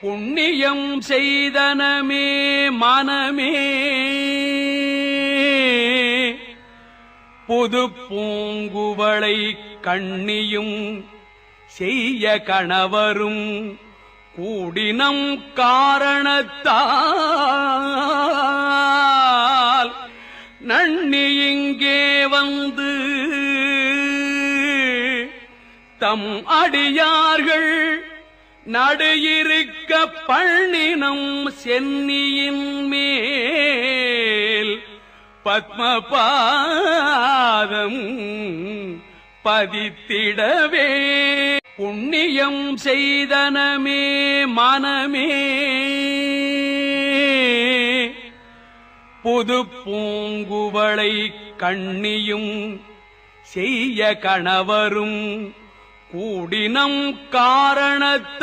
புண்ணியம் செய்தனமே மனமே புது பூங்குவளை கண்ணியும் செய்ய கணவரும் கூடினம் காரணத்தால் நன்னி இங்கே வந்து தம் அடியார்கள் நடு இருக்க பண்ணினம் சென்னியின் மேல் பத்மபாதம் பதித்திடவே புண்ணியம் செய்தனமே மனமே புது பூங்குவளை கண்ணியும் செய்ய கணவரும் கூடினம் காரணத்தால்